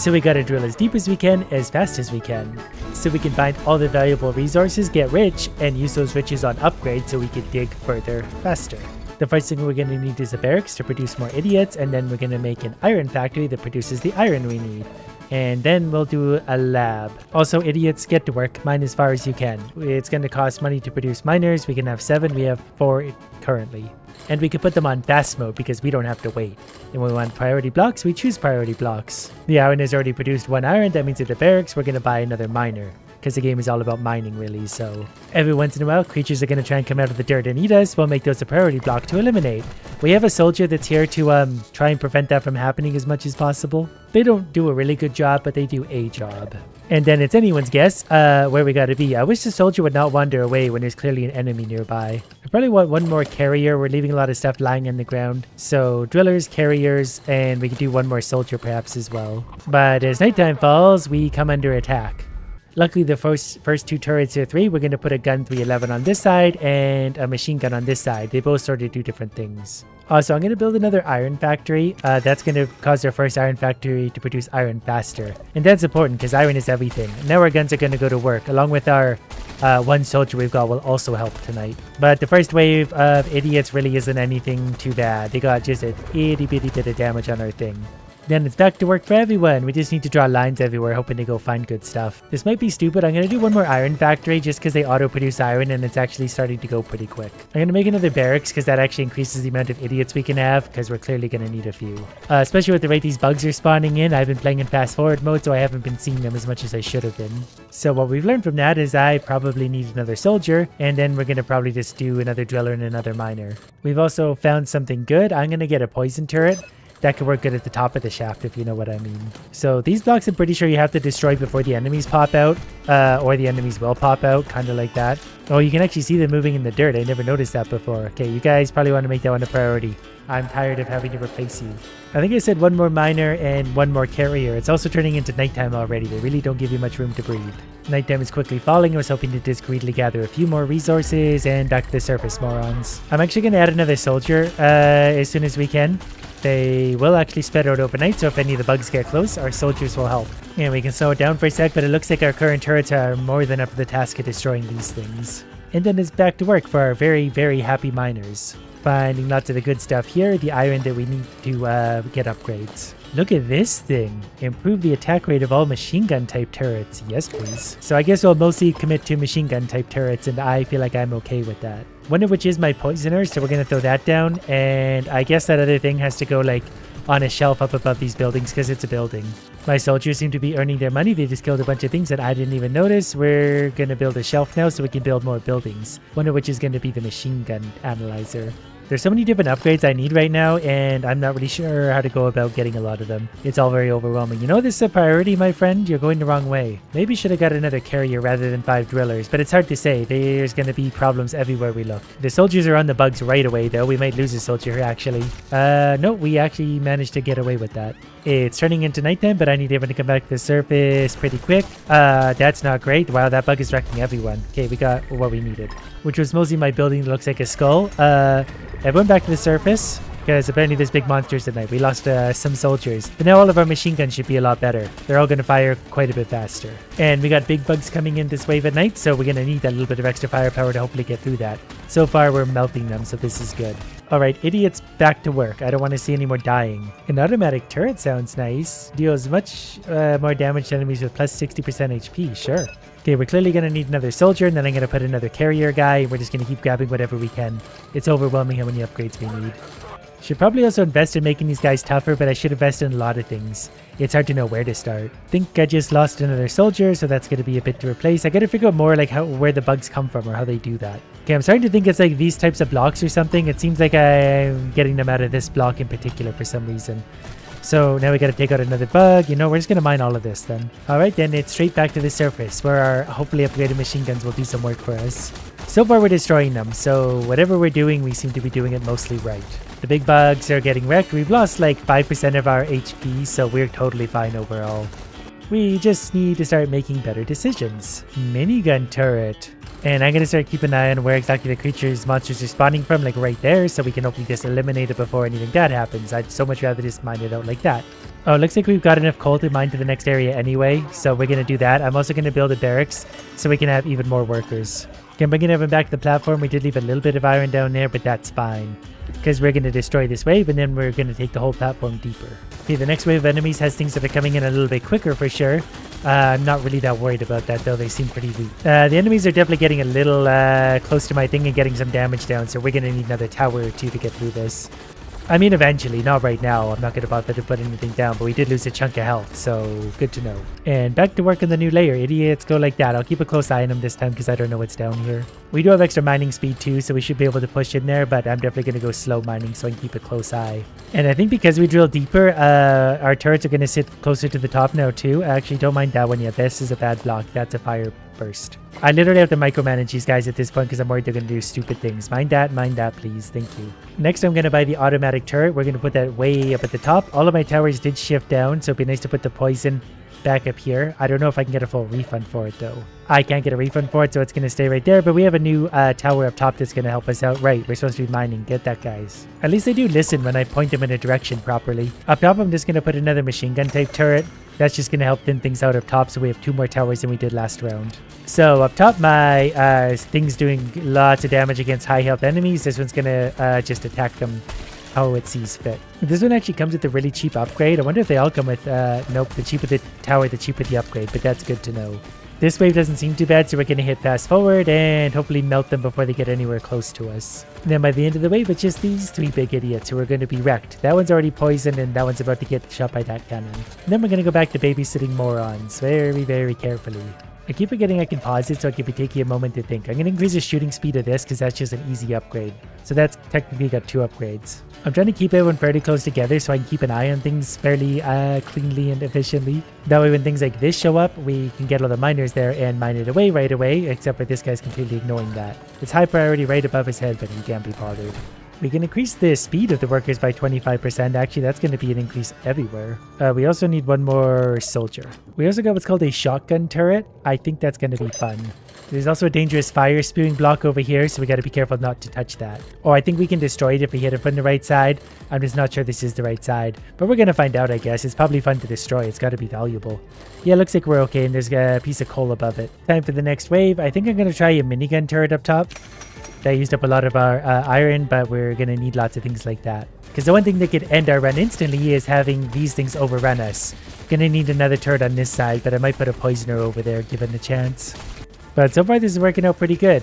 So we gotta drill as deep as we can, as fast as we can. So we can find all the valuable resources, get rich, and use those riches on upgrades so we can dig further faster. The first thing we're gonna need is a barracks to produce more idiots, and then we're gonna make an iron factory that produces the iron we need. And then we'll do a lab. Also, idiots, get to work. Mine as far as you can. It's going to cost money to produce miners. We can have 7. We have 4 currently. And we can put them on fast mode because we don't have to wait. And when we want priority blocks, we choose priority blocks. The iron has already produced 1 iron. That means at the barracks, we're going to buy another miner. Because the game is all about mining, really, so... Every once in a while, creatures are going to try and come out of the dirt and eat us. We'll make those a priority block to eliminate. We have a soldier that's here to try and prevent that from happening as much as possible. They don't do a really good job, but they do a job. And then it's anyone's guess where we gotta be. I wish the soldier would not wander away when there's clearly an enemy nearby. I probably want 1 more carrier. We're leaving a lot of stuff lying on the ground. So drillers, carriers, and we can do 1 more soldier perhaps as well. But as nighttime falls, we come under attack. Luckily, the first 2 turrets are 3. We're going to put a gun 311 on this side and a machine gun on this side. They both sort of do different things. Also, I'm going to build another iron factory. That's going to cause our first iron factory to produce iron faster. And that's important because iron is everything. Now our guns are going to go to work. Along with our 1 soldier we've got will also help tonight. But the first wave of idiots really isn't anything too bad. They got just a itty bitty bit of damage on our thing. Then it's back to work for everyone. We just need to draw lines everywhere, hoping to go find good stuff. This might be stupid. I'm going to do 1 more iron factory just because they auto-produce iron and it's actually starting to go pretty quick. I'm going to make another barracks because that actually increases the amount of idiots we can have because we're clearly going to need a few. Especially with the rate these bugs are spawning in. I've been playing in fast forward mode, so I haven't been seeing them as much as I should have been. So what we've learned from that is I probably need another soldier, and then we're going to probably just do another driller and another miner. We've also found something good. I'm going to get a poison turret. That could work good at the top of the shaft, if you know what I mean. So these blocks, I'm pretty sure you have to destroy before the enemies pop out, or the enemies will pop out, kind of like that. Oh, you can actually see them moving in the dirt. I never noticed that before. Okay, you guys probably want to make that one a priority. I'm tired of having to replace you. I think I said 1 more miner and 1 more carrier. It's also turning into nighttime already. They really don't give you much room to breathe. Nighttime is quickly falling. I was hoping to just greedily gather a few more resources and back to the surface, morons. I'm actually going to add another soldier as soon as we can. They will actually spread out overnight, so if any of the bugs get close, our soldiers will help. And we can slow it down for a sec, but it looks like our current turrets are more than up to the task of destroying these things. And then it's back to work for our very, very happy miners. Finding lots of the good stuff here, the iron that we need to get upgrades. Look at this thing. Improve the attack rate of all machine gun type turrets. Yes, please. So I guess we'll mostly commit to machine gun type turrets, and I feel like I'm okay with that. One of which is my poisoner, so we're going to throw that down. And I guess that other thing has to go like on a shelf up above these buildings because it's a building. My soldiers seem to be earning their money. They just killed a bunch of things that I didn't even notice. We're going to build a shelf now so we can build more buildings. One of which is going to be the machine gun analyzer. There's so many different upgrades I need right now, and I'm not really sure how to go about getting a lot of them. It's all very overwhelming. You know this is a priority, my friend? You're going the wrong way. Maybe should have got another carrier rather than 5 drillers, but it's hard to say. There's going to be problems everywhere we look. The soldiers are on the bugs right away, though. We might lose a soldier here, actually. No, we actually managed to get away with that. It's turning into nighttime, but I need everyone to come back to the surface pretty quick. That's not great. Wow, that bug is wrecking everyone. Okay, we got what we needed, which was mostly my building that looks like a skull. Everyone back to the surface, because apparently there's big monsters tonight. We lost some soldiers, but now all of our machine guns should be a lot better. They're all going to fire quite a bit faster. And we got big bugs coming in this wave at night, so we're going to need that little bit of extra firepower to hopefully get through that. So far, we're melting them, so this is good. Alright, idiots, back to work. I don't want to see any more dying. An automatic turret sounds nice. Deals much more damage to enemies with plus 60% HP, sure. Okay, we're clearly going to need another soldier, and then I'm going to put another carrier guy. We're just going to keep grabbing whatever we can. It's overwhelming how many upgrades we need. Should probably also invest in making these guys tougher, but I should invest in a lot of things. It's hard to know where to start. Think I just lost another soldier, so that's going to be a bit to replace. I got to figure out more like where the bugs come from or how they do that. Okay, I'm starting to think it's like these types of blocks or something. It seems like I'm getting them out of this block in particular for some reason. So now we got to take out another bug. You know, we're just going to mine all of this then. Alright, then it's straight back to the surface where our hopefully upgraded machine guns will do some work for us. So far we're destroying them, so whatever we're doing, we seem to be doing it mostly right. The big bugs are getting wrecked. We've lost like 5% of our HP, so we're totally fine overall. We just need to start making better decisions. Minigun turret. And I'm going to start keeping an eye on where exactly the monsters are spawning from, like right there, so we can hopefully just eliminate it before anything bad happens. I'd so much rather just mine it out like that. Oh, it looks like we've got enough coal to mine to the next area anyway, so we're going to do that. I'm also going to build a barracks so we can have even more workers. Okay, I'm bringing everyone back to the platform. We did leave a little bit of iron down there, but that's fine, because we're going to destroy this wave, and then we're going to take the whole platform deeper. Okay, the next wave of enemies has things that are coming in a little bit quicker for sure. I'm not really that worried about that though, they seem pretty weak. The enemies are definitely getting a little close to my thing and getting some damage down, so we're going to need another tower or two to get through this. I mean, eventually, not right now. I'm not going to bother to put anything down, but we did lose a chunk of health, so good to know. And back to work on the new layer. Idiots go like that. I'll keep a close eye on them this time because I don't know what's down here. We do have extra mining speed too, so we should be able to push in there, but I'm definitely going to go slow mining so I can keep a close eye. And I think because we drill deeper, our turrets are going to sit closer to the top now too. I actually don't mind that one yet. This is a bad block. That's a fire burst. I literally have to micromanage these guys at this point because I'm worried they're going to do stupid things. Mind that, please. Thank you. Next, I'm going to buy the automatic turret. We're going to put that way up at the top. All of my towers did shift down, so it'd be nice to put the poison back up here. I don't know if I can get a full refund for it though. I can't get a refund for it, so it's going to stay right there, but we have a new tower up top that's going to help us out. Right, we're supposed to be mining. Get that, guys. At least they do listen when I point them in a direction properly. Up top, I'm just going to put another machine gun type turret. That's just going to help thin things out up top, so we have 2 more towers than we did last round. So up top, my thing's doing lots of damage against high health enemies. This one's going to just attack them how it sees fit. This one actually comes with a really cheap upgrade. I wonder if they all come with, nope, the cheaper the tower, the cheaper the upgrade, but that's good to know. This wave doesn't seem too bad, so we're going to hit fast forward and hopefully melt them before they get anywhere close to us. And then by the end of the wave, it's just these 3 big idiots who are going to be wrecked. That one's already poisoned and that one's about to get shot by that cannon. And then we're going to go back to babysitting morons very, very carefully. I keep forgetting I can pause it so I can be taking a moment to think. I'm going to increase the shooting speed of this because that's just an easy upgrade. So that's technically got 2 upgrades. I'm trying to keep everyone fairly close together so I can keep an eye on things fairly cleanly and efficiently. That way when things like this show up, we can get all the miners there and mine it away right away, except for this guy's completely ignoring that. It's high priority right above his head, but he can't be bothered. We can increase the speed of the workers by 25%. Actually, that's going to be an increase everywhere. We also need 1 more soldier. We also got what's called a shotgun turret. I think that's going to be fun. There's also a dangerous fire spewing block over here, so we got to be careful not to touch that. Or I think we can destroy it if we hit it from the right side. I'm just not sure this is the right side, but we're going to find out, I guess. It's probably fun to destroy. It's got to be valuable. Yeah, looks like we're okay, and there's a piece of coal above it. Time for the next wave. I think I'm going to try a minigun turret up top. That used up a lot of our iron, but we're going to need lots of things like that. Because the one thing that could end our run instantly is having these things overrun us. Going to need another turret on this side, but I might put a poisoner over there given the chance. But so far this is working out pretty good.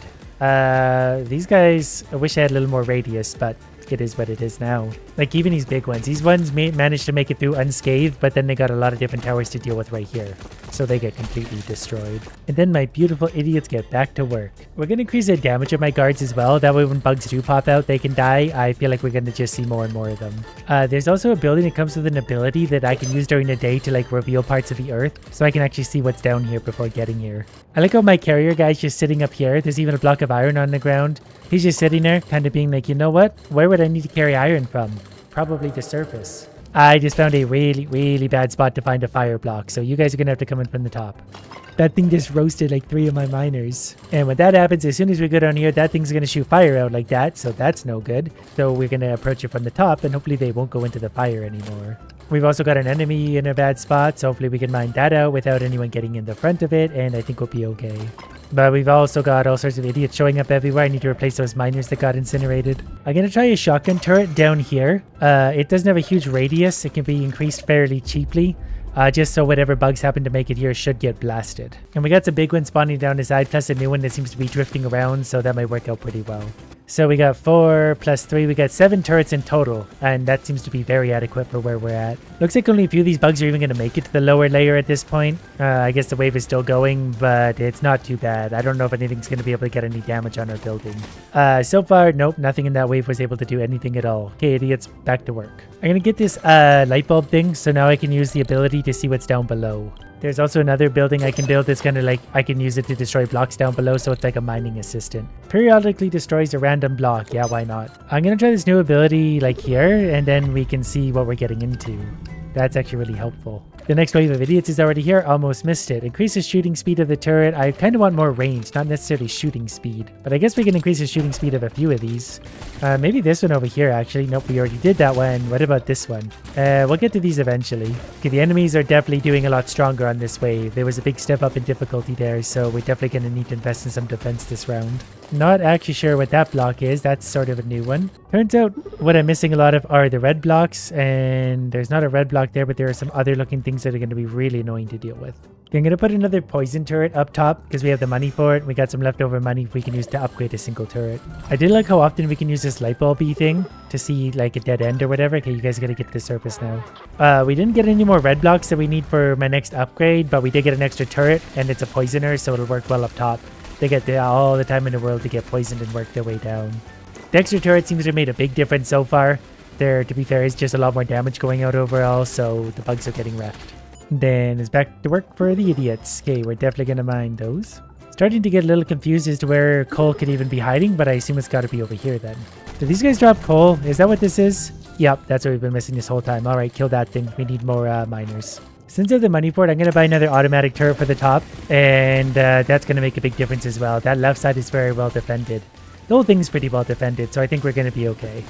These guys, I wish I had a little more radius, but it is what it is now. Like even these big ones. These ones managed to make it through unscathed, but then they got a lot of different towers to deal with right here. So they get completely destroyed. And then my beautiful idiots get back to work. We're going to increase the damage of my guards as well. That way when bugs do pop out, they can die. I feel like we're going to just see more and more of them. There's also a building that comes with an ability that I can use during the day to like reveal parts of the earth. So I can actually see what's down here before getting here. I like how my carrier guy's just sitting up here. There's even a block of iron on the ground. He's just sitting there, kind of being like, you know what? Where would I need to carry iron from? Probably the surface. I just found a really, really bad spot to find a fire block, so you guys are going to have to come in from the top. That thing just roasted like 3 of my miners. And when that happens, as soon as we go down here, that thing's going to shoot fire out like that, so that's no good. So we're going to approach it from the top, and hopefully they won't go into the fire anymore. We've also got an enemy in a bad spot, so hopefully we can mine that out without anyone getting in the front of it, and I think we'll be okay. But we've also got all sorts of idiots showing up everywhere. I need to replace those miners that got incinerated. I'm going to try a shotgun turret down here. It doesn't have a huge radius. It can be increased fairly cheaply. Just so whatever bugs happen to make it here should get blasted. And we got some big ones spawning down the side, plus a new one that seems to be drifting around, so that might work out pretty well. So we got 4 plus 3, we got 7 turrets in total, and that seems to be very adequate for where we're at. Looks like only a few of these bugs are even going to make it to the lower layer at this point. I guess the wave is still going, but it's not too bad. I don't know if anything's going to be able to get any damage on our building. So far, nope, nothing in that wave was able to do anything at all. Okay, idiots, back to work. I'm going to get this light bulb thing, so now I can use the ability to see what's down below. There's also another building I can build that's kind of like, I can use it to destroy blocks down below, so it's like a mining assistant. Periodically destroys a random block, yeah, why not? I'm gonna try this new ability like here, and then we can see what we're getting into. That's actually really helpful. The next wave of idiots is already here. Almost missed it. Increases shooting speed of the turret. I kind of want more range, not necessarily shooting speed. But I guess we can increase the shooting speed of a few of these. Maybe this one over here, actually. Nope, we already did that one. What about this one? We'll get to these eventually. Okay, the enemies are definitely doing a lot stronger on this wave. There was a big step up in difficulty there, so we're definitely going to need to invest in some defense this round. Not actually sure what that block is. That's sort of a new one. Turns out what I'm missing a lot of are the red blocks, and there's not a red block there, but there are some other looking things that are going to be really annoying to deal with. Okay, I'm going to put another poison turret up top because we have the money for it. We got some leftover money we can use to upgrade a single turret. I did like how often we can use this light bulby thing to see like a dead end or whatever. Okay, you guys got to get to the surface now. We didn't get any more red blocks that we need for my next upgrade, but we did get an extra turret, and it's a poisoner, so it'll work well up top. They get all the time in the world to get poisoned and work their way down. The extra turret seems to have made a big difference so far. There, to be fair, is just a lot more damage going out overall, so the bugs are getting wrecked. Then it's back to work for the idiots. Okay, we're definitely going to mine those. Starting to get a little confused as to where coal could even be hiding, but I assume it's got to be over here then. Do these guys drop coal? Is that what this is? Yep, that's what we've been missing this whole time. Alright, kill that thing. We need more miners. Since I have the money for it, I'm going to buy another automatic turret for the top, and that's going to make a big difference as well. That left side is very well defended. The whole thing's pretty well defended, so I think we're going to be okay.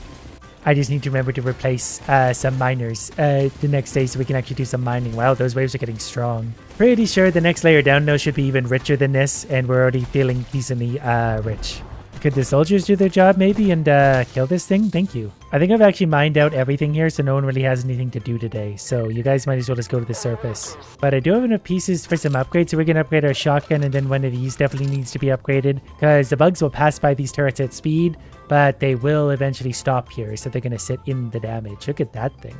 I just need to remember to replace some miners the next day so we can actually do some mining. Wow, those waves are getting strong. Pretty sure the next layer down now should be even richer than this, and we're already feeling decently rich. Could the soldiers do their job maybe and kill this thing? Thank you. I think I've actually mined out everything here, so no one really has anything to do today. So you guys might as well just go to the surface. But I do have enough pieces for some upgrades, so we're going to upgrade our shotgun, and then one of these definitely needs to be upgraded because the bugs will pass by these turrets at speed, but they will eventually stop here, so they're going to sit in the damage. Look at that thing.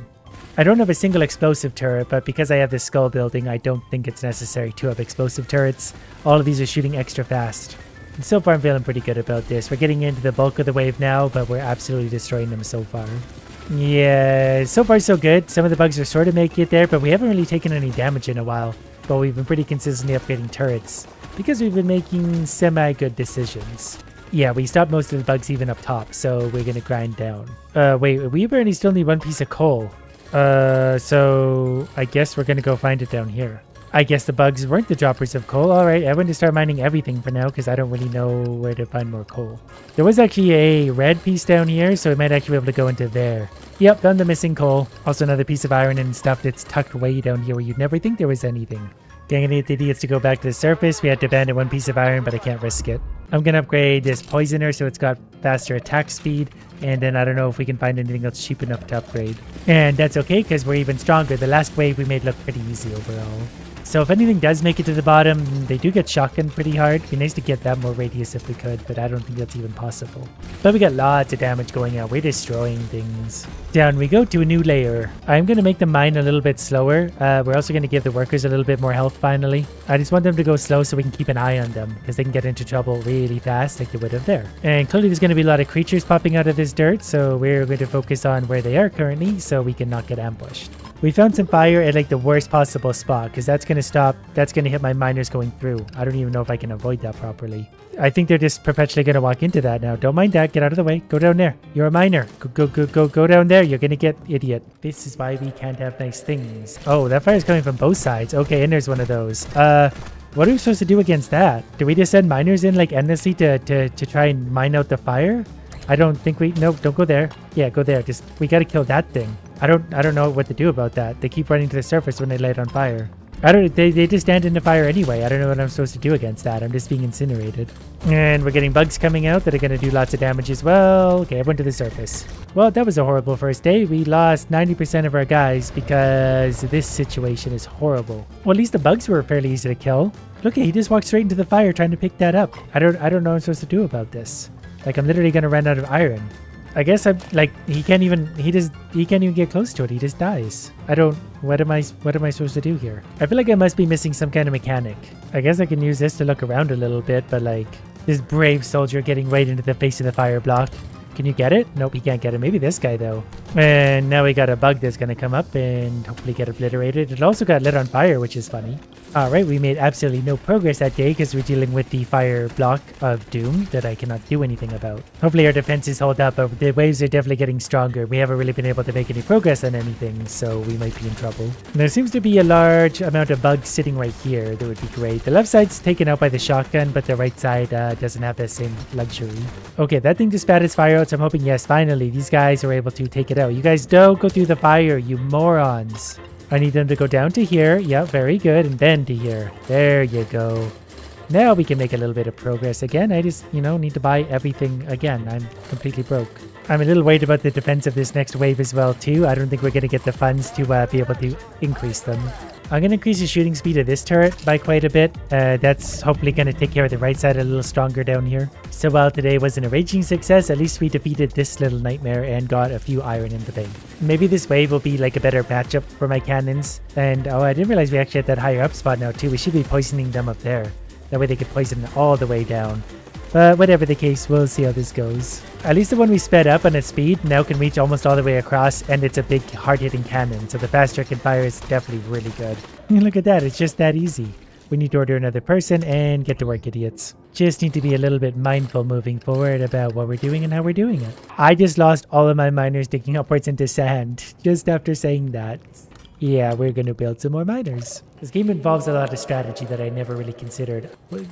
I don't have a single explosive turret, but because I have this skull building, I don't think it's necessary to have explosive turrets. All of these are shooting extra fast. And so far, I'm feeling pretty good about this. We're getting into the bulk of the wave now, but we're absolutely destroying them so far. Yeah, so far so good. Some of the bugs are sort of making it there, but we haven't really taken any damage in a while. But we've been pretty consistently upgrading turrets because we've been making semi-good decisions. Yeah, we stopped most of the bugs even up top, so we're going to grind down. Wait, we apparently still need one piece of coal. So I guess we're going to go find it down here. I guess the bugs weren't the droppers of coal. Alright, I'm going to start mining everything for now because I don't really know where to find more coal. There was actually a red piece down here, so we might actually be able to go into there. Yep, found the missing coal. Also another piece of iron and stuff that's tucked way down here where you'd never think there was anything. Dang it, the idiots to go back to the surface. We had to abandon one piece of iron, but I can't risk it. I'm going to upgrade this poisoner so it's got faster attack speed. And then I don't know if we can find anything else cheap enough to upgrade. And that's okay because we're even stronger. The last wave we made look pretty easy overall. So if anything does make it to the bottom, they do get shotgunned pretty hard. It'd be nice to get that more radius if we could, but I don't think that's even possible. But we got lots of damage going out. We're destroying things. Down we go to a new layer. I'm going to make the mine a little bit slower. We're also going to give the workers a little bit more health finally. I just want them to go slow so we can keep an eye on them because they can get into trouble really fast like they would have there. And clearly there's going to be a lot of creatures popping out of this dirt, so we're going to focus on where they are currently so we can not get ambushed. We found some fire at like the worst possible spot because that's going to hit my miners going through. I don't even know if I can avoid that properly. I think they're just perpetually going to walk into that now. Don't mind that. Get out of the way. Go down there. You're a miner. Go down there. You're going to get idiot. This is why we can't have nice things. Oh, that fire is coming from both sides. Okay, and there's one of those. What are we supposed to do against that? Do we just send miners in like endlessly to try and mine out the fire? I don't think we... Nope, don't go there. Yeah, go there. Just... We gotta kill that thing. I don't know what to do about that. They keep running to the surface when they light on fire. They just stand in the fire anyway. I don't know what I'm supposed to do against that. I'm just being incinerated. And we're getting bugs coming out that are going to do lots of damage as well. Okay, everyone to the surface. Well, that was a horrible first day. We lost 90% of our guys because this situation is horrible. Well, at least the bugs were fairly easy to kill. Look, he just walked straight into the fire trying to pick that up. I don't know what I'm supposed to do about this. Like, I'm literally going to run out of iron. I guess I'm like he can't even get close to it. He just dies. What am I supposed to do here? I feel like I must be missing some kind of mechanic. I guess I can use this to look around a little bit, but like this brave soldier getting right into the face of the fire block. Can you get it? Nope, he can't get it. Maybe this guy though. And now we got a bug that's gonna come up and hopefully get obliterated. It also got lit on fire, which is funny. Alright, we made absolutely no progress that day because we're dealing with the fire block of doom that I cannot do anything about. Hopefully our defenses hold up, but the waves are definitely getting stronger. We haven't really been able to make any progress on anything, so we might be in trouble. And there seems to be a large amount of bugs sitting right here. That would be great. The left side's taken out by the shotgun, but the right side doesn't have the same luxury. Okay, that thing just spat its fire out, so I'm hoping, yes, finally, these guys are able to take it out. You guys don't go through the fire, you morons. I need them to go down to here. Yeah, very good. And then to here. There you go. Now we can make a little bit of progress again. I just, need to buy everything again. I'm completely broke. I'm a little worried about the defense of this next wave as well, too. I don't think we're going to get the funds to be able to increase them. I'm going to increase the shooting speed of this turret by quite a bit. That's hopefully going to take care of the right side a little stronger down here. So while today wasn't a raging success, at least we defeated this little nightmare and got a few iron in the bank. Maybe this wave will be like a better matchup for my cannons. And oh, I didn't realize we actually had that higher up spot now too. We should be poisoning them up there. That way they could poison all the way down. But whatever the case, we'll see how this goes. At least the one we sped up on its speed now can reach almost all the way across, and it's a big hard-hitting cannon, so the faster it can fire is definitely really good. Look at that, it's just that easy. We need to order another person and get to work, idiots. Just need to be a little bit mindful moving forward about what we're doing and how we're doing it. I just lost all of my miners digging upwards into sand just after saying that. Yeah, we're gonna build some more miners. This game involves a lot of strategy that I never really considered.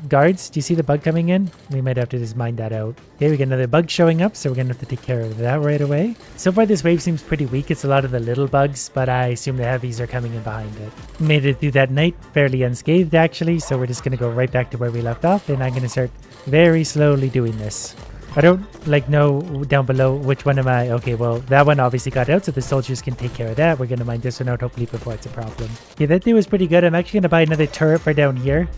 Guards, do you see the bug coming in? We might have to just mine that out. Okay, we got another bug showing up, so we're gonna have to take care of that right away. So far this wave seems pretty weak. It's a lot of the little bugs, but I assume the heavies are coming in behind it. Made it through that night fairly unscathed actually, so we're just gonna go right back to where we left off, and I'm gonna start very slowly doing this. I don't know down below which one am I. Okay, well, that one obviously got out, so the soldiers can take care of that. We're going to mine this one out hopefully before it's a problem. Yeah, that day was pretty good. I'm actually going to buy another turret for down here.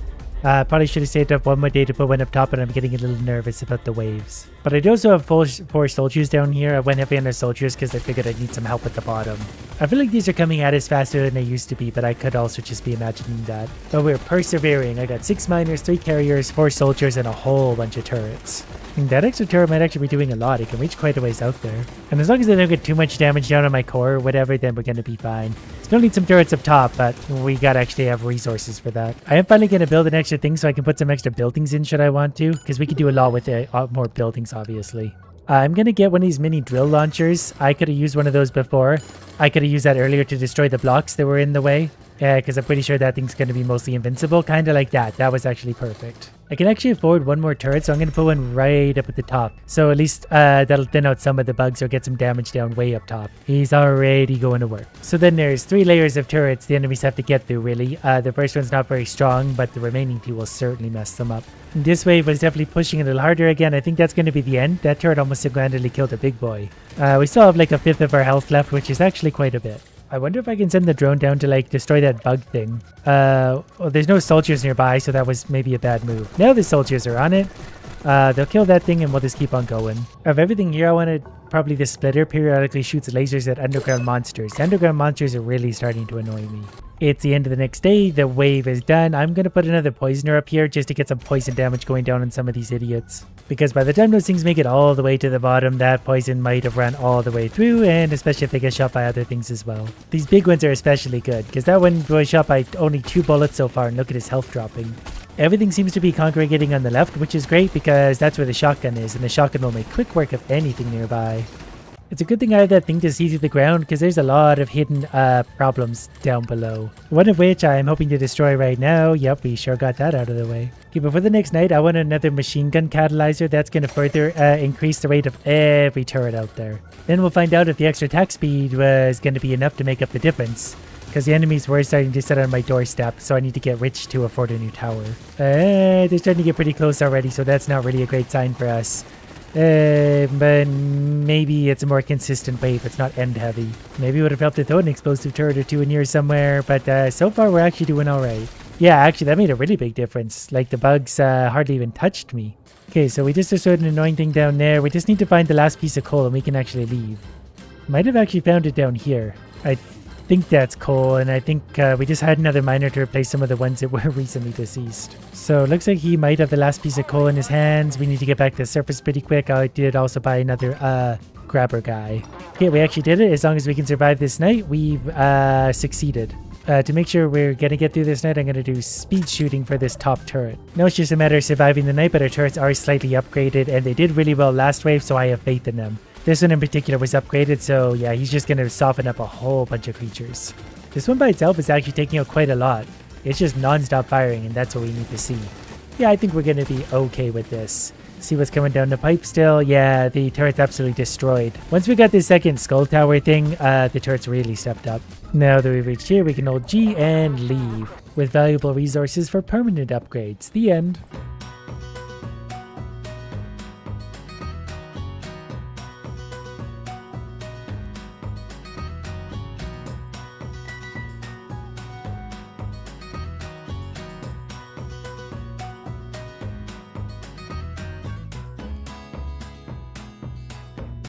Probably should have saved up one more day to put one up top, but I'm getting a little nervous about the waves. But I do also have four soldiers down here. I went heavy on the soldiers because I figured I'd need some help at the bottom. I feel like these are coming at us faster than they used to be, but I could also just be imagining that. But we're persevering. I got 6 miners, 3 carriers, 4 soldiers, and a whole bunch of turrets. And that extra turret might actually be doing a lot. It can reach quite a ways out there. And as long as they don't get too much damage down on my core or whatever, then we're going to be fine. Still need some turrets up top, but we gotta actually have resources for that. I am finally going to build an extra thing so I can put some extra buildings in should I want to, because we could do a lot with it, more buildings obviously. I'm going to get one of these mini drill launchers. I could have used one of those before. I could have used that earlier to destroy the blocks that were in the way. Because I'm pretty sure that thing's going to be mostly invincible. Kind of like that. That was actually perfect. I can actually afford one more turret, so I'm going to put one right up at the top. So at least that'll thin out some of the bugs or get some damage down way up top. He's already going to work. So then there's 3 layers of turrets the enemies have to get through, really. The first one's not very strong, but the remaining 2 will certainly mess them up. This wave was definitely pushing a little harder again. I think that's going to be the end. That turret almost single-handedly killed a big boy. We still have like a 1/5 of our health left, which is actually quite a bit. I wonder if I can send the drone down to like destroy that bug thing. Well, there's no soldiers nearby, so that was maybe a bad move. Now the soldiers are on it. They'll kill that thing and we'll just keep on going. Of everything here, I wanted probably the splitter periodically shoots lasers at underground monsters. The underground monsters are really starting to annoy me. It's the end of the next day. The wave is done. I'm going to put another poisoner up here just to get some poison damage going down on some of these idiots. Because by the time those things make it all the way to the bottom, that poison might have run all the way through, and especially if they get shot by other things as well. These big ones are especially good, because that one was shot by only 2 bullets so far, and look at his health dropping. Everything seems to be congregating on the left, which is great because that's where the shotgun is, and the shotgun will make quick work of anything nearby. It's a good thing I have that thing to see through the ground because there's a lot of hidden problems down below. One of which I'm hoping to destroy right now. Yep, we sure got that out of the way. Okay, before the next night, I want another machine gun catalyzer that's going to further increase the rate of every turret out there. Then we'll find out if the extra attack speed was going to be enough to make up the difference. Because the enemies were starting to sit on my doorstep, so I need to get rich to afford a new tower. They're starting to get pretty close already, so that's not really a great sign for us. But maybe it's a more consistent wave. It's not end heavy. Maybe it would have helped to throw an explosive turret or 2 in here somewhere, but so far we're actually doing alright. Yeah, actually that made a really big difference. Like the bugs hardly even touched me. Okay, so we just destroyed an annoying thing down there. We just need to find the last piece of coal and we can actually leave. Might have actually found it down here. I think that's coal, and I think we just had another miner to replace some of the ones that were recently deceased. So it looks like he might have the last piece of coal in his hands. We need to get back to the surface pretty quick. I did also buy another grabber guy. Okay, we actually did it. As long as we can survive this night, we've succeeded. To make sure we're gonna get through this night, I'm gonna do speed shooting for this top turret. Now it's just a matter of surviving the night, but our turrets are slightly upgraded and they did really well last wave, so I have faith in them. This one in particular was upgraded, so yeah, he's just gonna soften up a whole bunch of creatures. This one by itself is actually taking out quite a lot. It's just non-stop firing, and that's what we need to see. Yeah, I think we're gonna be okay with this. See what's coming down the pipe still? Yeah, the turret's absolutely destroyed. Once we got the second skull tower thing, the turret's really stepped up. Now that we've reached here, we can hold G and leave, with valuable resources for permanent upgrades. The end.